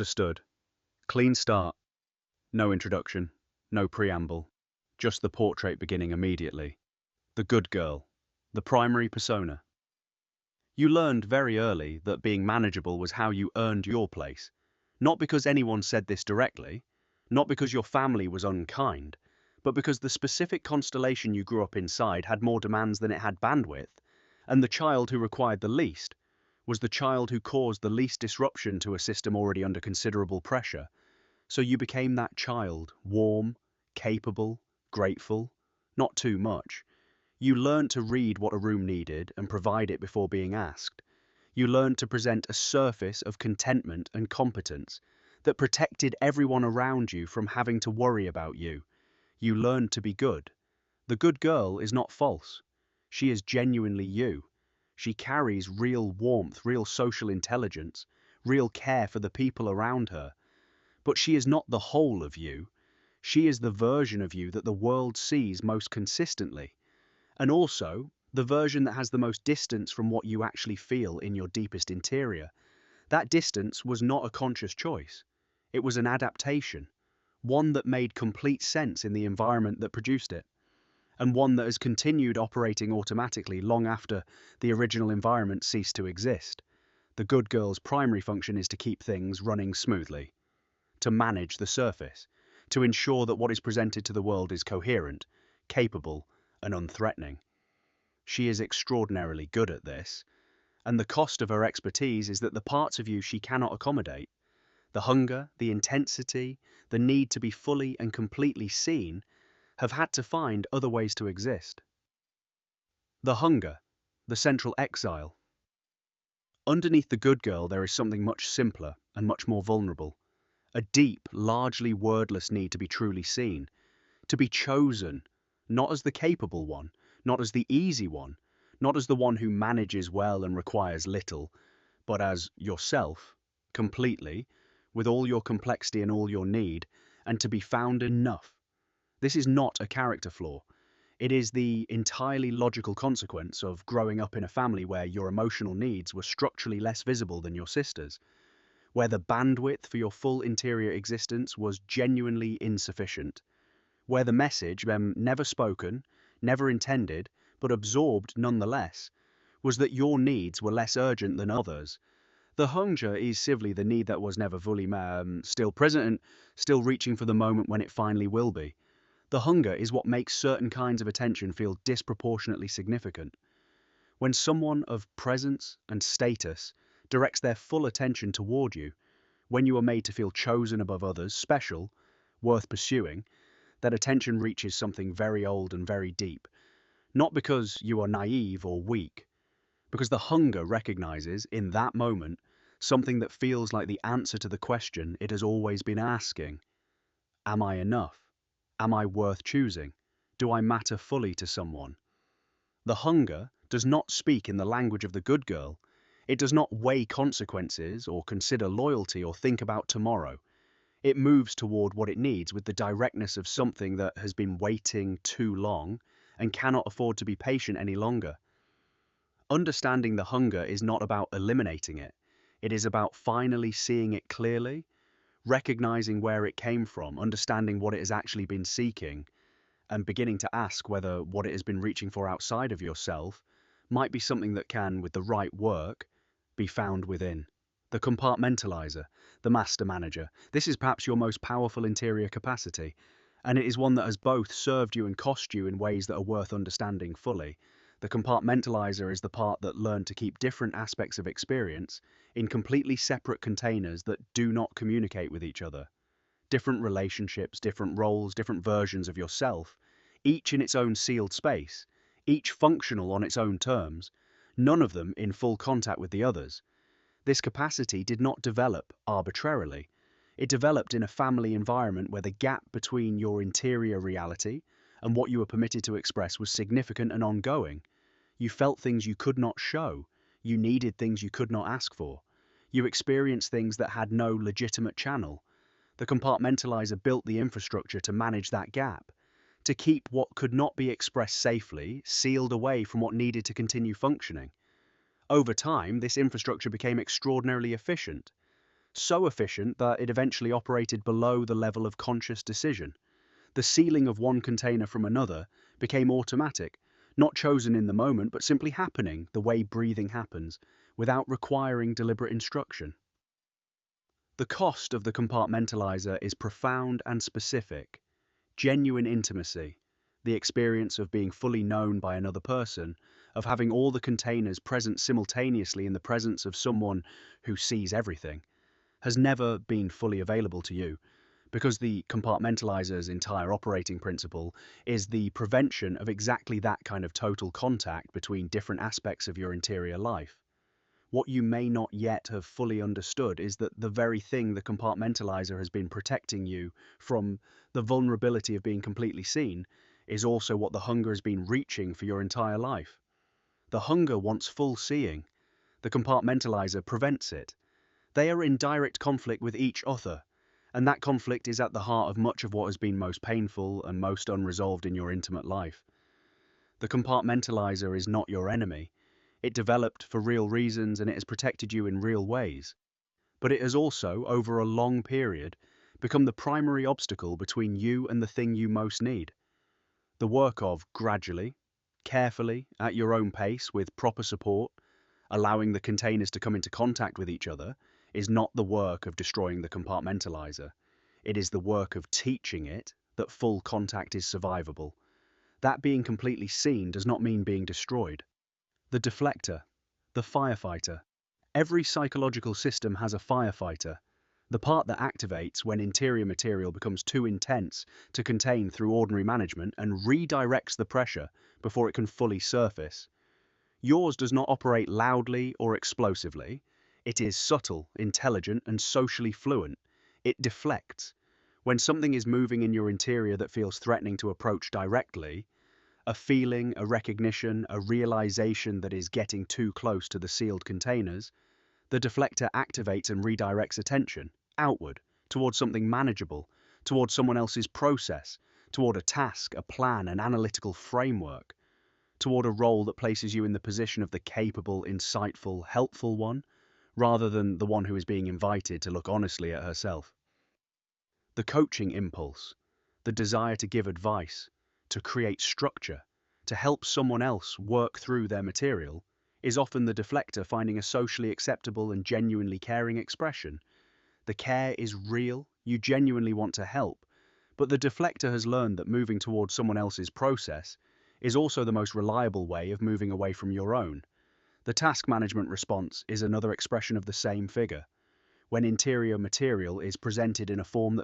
Understood. Clean start. No introduction. No preamble. Just the portrait beginning immediately. The good girl. The primary persona. You learned very early that being manageable was how you earned your place. Not because anyone said this directly, not because your family was unkind, but because the specific constellation you grew up inside had more demands than it had bandwidth, and the child who required the least was the child who caused the least disruption to a system already under considerable pressure. So you became that child, warm, capable, grateful, not too much. You learned to read what a room needed and provide it before being asked. You learned to present a surface of contentment and competence that protected everyone around you from having to worry about you. You learned to be good. The good girl is not false. She is genuinely you. She carries real warmth, real social intelligence, real care for the people around her. But she is not the whole of you. She is the version of you that the world sees most consistently. And also, the version that has the most distance from what you actually feel in your deepest interior. That distance was not a conscious choice. It was an adaptation, one that made complete sense in the environment that produced it, and one that has continued operating automatically long after the original environment ceased to exist. The good girl's primary function is to keep things running smoothly, to manage the surface, to ensure that what is presented to the world is coherent, capable, and unthreatening. She is extraordinarily good at this, and the cost of her expertise is that the parts of you she cannot accommodate, the hunger, the intensity, the need to be fully and completely seen, have had to find other ways to exist. The hunger, the central exile. Underneath the good girl there is something much simpler and much more vulnerable, a deep, largely wordless need to be truly seen, to be chosen, not as the capable one, not as the easy one, not as the one who manages well and requires little, but as yourself, completely, with all your complexity and all your need, and to be found enough. This is not a character flaw. It is the entirely logical consequence of growing up in a family where your emotional needs were structurally less visible than your sister's, where the bandwidth for your full interior existence was genuinely insufficient, where the message, never spoken, never intended, but absorbed nonetheless, was that your needs were less urgent than others. The hunger is simply the need that was never fully still present and still reaching for the moment when it finally will be. The hunger is what makes certain kinds of attention feel disproportionately significant. When someone of presence and status directs their full attention toward you, when you are made to feel chosen above others, special, worth pursuing, that attention reaches something very old and very deep. Not because you are naive or weak, because the hunger recognizes, in that moment, something that feels like the answer to the question it has always been asking. Am I enough? Am I worth choosing? Do I matter fully to someone? The hunger does not speak in the language of the good girl. It does not weigh consequences or consider loyalty or think about tomorrow. It moves toward what it needs with the directness of something that has been waiting too long and cannot afford to be patient any longer. Understanding the hunger is not about eliminating it. It is about finally seeing it clearly, recognizing where it came from, understanding what it has actually been seeking, and beginning to ask whether what it has been reaching for outside of yourself might be something that can, with the right work, be found within. The compartmentalizer, the master manager. This is perhaps your most powerful interior capacity, and it is one that has both served you and cost you in ways that are worth understanding fully. The compartmentalizer is the part that learned to keep different aspects of experience in completely separate containers that do not communicate with each other. Different relationships, different roles, different versions of yourself, each in its own sealed space, each functional on its own terms, none of them in full contact with the others. This capacity did not develop arbitrarily. It developed in a family environment where the gap between your interior reality and what you were permitted to express was significant and ongoing. You felt things you could not show. You needed things you could not ask for. You experienced things that had no legitimate channel. The compartmentalizer built the infrastructure to manage that gap, to keep what could not be expressed safely sealed away from what needed to continue functioning. Over time, this infrastructure became extraordinarily efficient. so efficient that it eventually operated below the level of conscious decision. The sealing of one container from another became automatic, not chosen in the moment, but simply happening the way breathing happens, without requiring deliberate instruction. The cost of the compartmentalizer is profound and specific. Genuine intimacy, the experience of being fully known by another person, of having all the containers present simultaneously in the presence of someone who sees everything, has never been fully available to you, because the compartmentalizer's entire operating principle is the prevention of exactly that kind of total contact between different aspects of your interior life. What you may not yet have fully understood is that the very thing the compartmentalizer has been protecting you from, the vulnerability of being completely seen, is also what the hunger has been reaching for your entire life. The hunger wants full seeing. The compartmentalizer prevents it. They are in direct conflict with each other, and that conflict is at the heart of much of what has been most painful and most unresolved in your intimate life. The compartmentalizer is not your enemy. It developed for real reasons and it has protected you in real ways. But it has also, over a long period, become the primary obstacle between you and the thing you most need. The work of gradually, carefully, at your own pace, with proper support, allowing the containers to come into contact with each other, is not the work of destroying the compartmentalizer. It is the work of teaching it that full contact is survivable. That being completely seen does not mean being destroyed. The deflector, the firefighter. Every psychological system has a firefighter, the part that activates when interior material becomes too intense to contain through ordinary management and redirects the pressure before it can fully surface. Yours does not operate loudly or explosively. It is subtle, intelligent, and socially fluent. It deflects. When something is moving in your interior that feels threatening to approach directly, a feeling, a recognition, a realization that is getting too close to the sealed containers, the deflector activates and redirects attention outward, towards something manageable, towards someone else's process, toward a task, a plan, an analytical framework, toward a role that places you in the position of the capable, insightful, helpful one, rather than the one who is being invited to look honestly at herself. The coaching impulse, the desire to give advice, to create structure, to help someone else work through their material, is often the deflector finding a socially acceptable and genuinely caring expression. The care is real, you genuinely want to help, but the deflector has learned that moving towards someone else's process is also the most reliable way of moving away from your own. The task management response is another expression of the same figure. When interior material is presented in a form that